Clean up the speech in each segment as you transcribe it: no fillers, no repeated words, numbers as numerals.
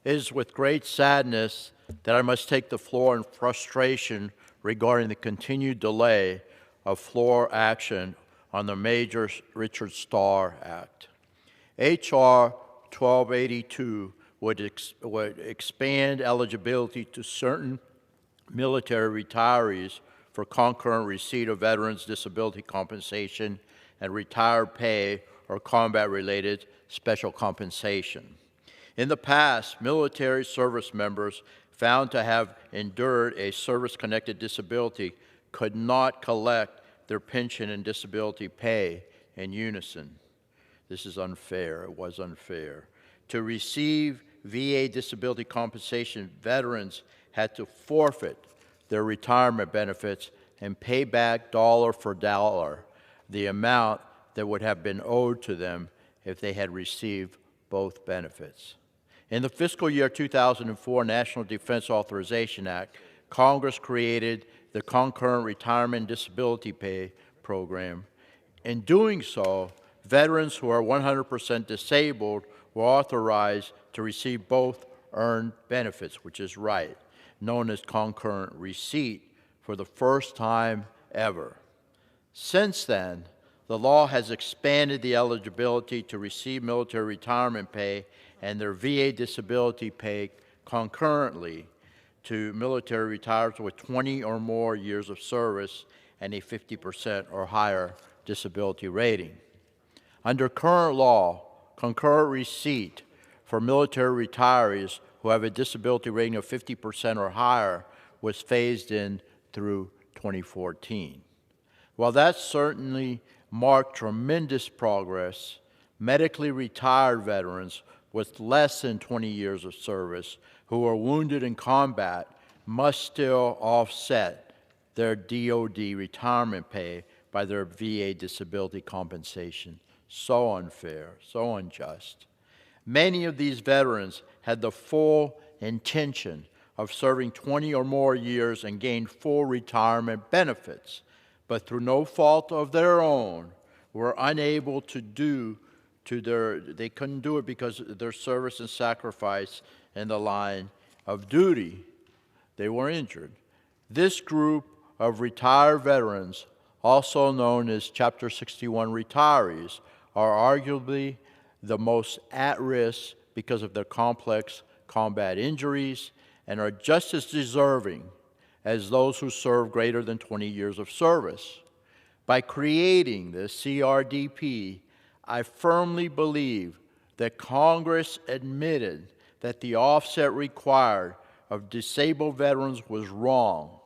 It is with great sadness that I must take the floor in frustration regarding the continued delay of floor action on the major Richard Starr Act. H.R. 1282 would expand eligibility to certain military retirees for concurrent receipt of veterans' disability compensation and retired pay or combat-related special compensation. In the past, military service members found to have endured a service-connected disability could not collect their pension and disability pay in unison. This is unfair. It was unfair. To receive VA disability compensation, veterans had to forfeit their retirement benefits and pay back dollar for dollar the amount that would have been owed to them if they had received both benefits. In the fiscal year 2004 National Defense Authorization Act, Congress created the Concurrent Retirement and Disability Pay Program. In doing so, veterans who are 100% disabled were authorized to receive both earned benefits, which is right, known as concurrent receipt, for the first time ever. Since then, the law has expanded the eligibility to receive military retirement pay and their VA disability pay concurrently to military retirees with 20 or more years of service and a 50% or higher disability rating. Under current law, concurrent receipt for military retirees who have a disability rating of 50% or higher was phased in through 2014. While that certainly marked tremendous progress, medically retired veterans with less than 20 years of service who were wounded in combat must still offset their DoD retirement pay by their VA disability compensation. So unfair, so unjust. Many of these veterans had the full intention of serving 20 or more years and gained full retirement benefits, but through no fault of their own, were unable to they couldn't do it because of their service and sacrifice in the line of duty. They were injured. This group of retired veterans, also known as Chapter 61 retirees, are arguably the most at risk because of their complex combat injuries and are just as deserving as those who serve greater than 20 years of service. By creating the CRDP, I firmly believe that Congress admitted that the offset required of disabled veterans was wrong.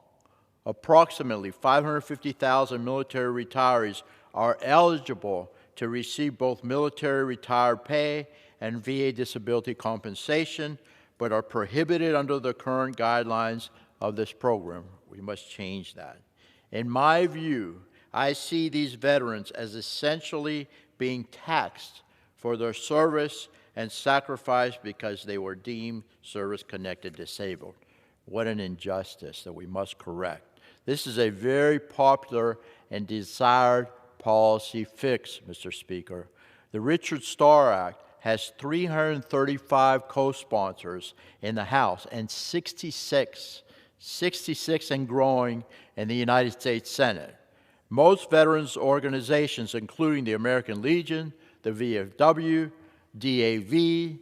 Approximately 550,000 military retirees are eligible to receive both military retired pay and VA disability compensation, but are prohibited under the current guidelines of this program. We must change that. In my view, I see these veterans as essentially being taxed for their service and sacrifice because they were deemed service-connected disabled. What an injustice that we must correct. This is a very popular and desired policy fix, Mr. Speaker. The Richard Starr Act has 335 co-sponsors in the House and 66 and growing in the United States Senate. Most veterans organizations, including the American Legion, the VFW, DAV,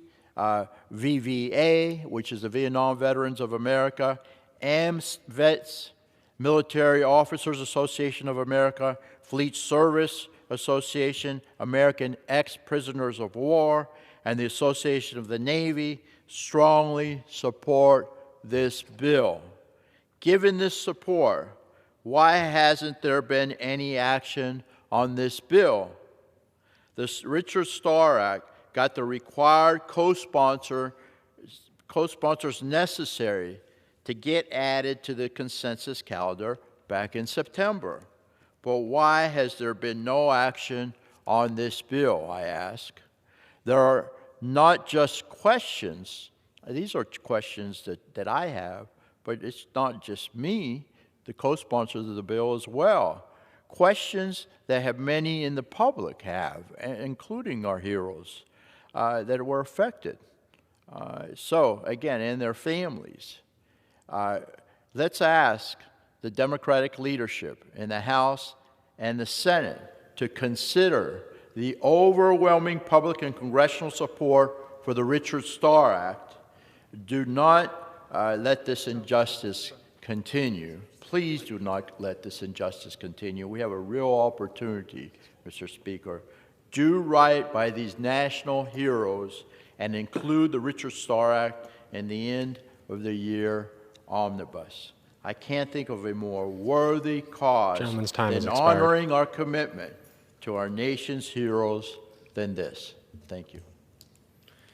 VVA, which is the Vietnam Veterans of America, AMVETS, Military Officers Association of America, Fleet Service Association, American Ex-Prisoners of War, and the Association of the Navy strongly support this bill. Given this support, why hasn't there been any action on this bill? The Richard Starr Act got the required co-sponsors necessary to get added to the consensus calendar back in September. But why has there been no action on this bill, I ask? There are not just questions. These are questions that I have, but it's not just me, the co-sponsors of the bill as well. Questions that have many in the public have, including our heroes that were affected So, again, and their families. Let's ask the Democratic leadership in the House and the Senate to consider the overwhelming public and congressional support for the Richard Starr Act. Do not let this injustice continue. Please do not let this injustice continue. We have a real opportunity, Mr. Speaker. Do right by these national heroes and include the Richard Starr Act in the end of the year omnibus. I can't think of a more worthy cause than honoring our commitment to our nation's heroes than this. Thank you.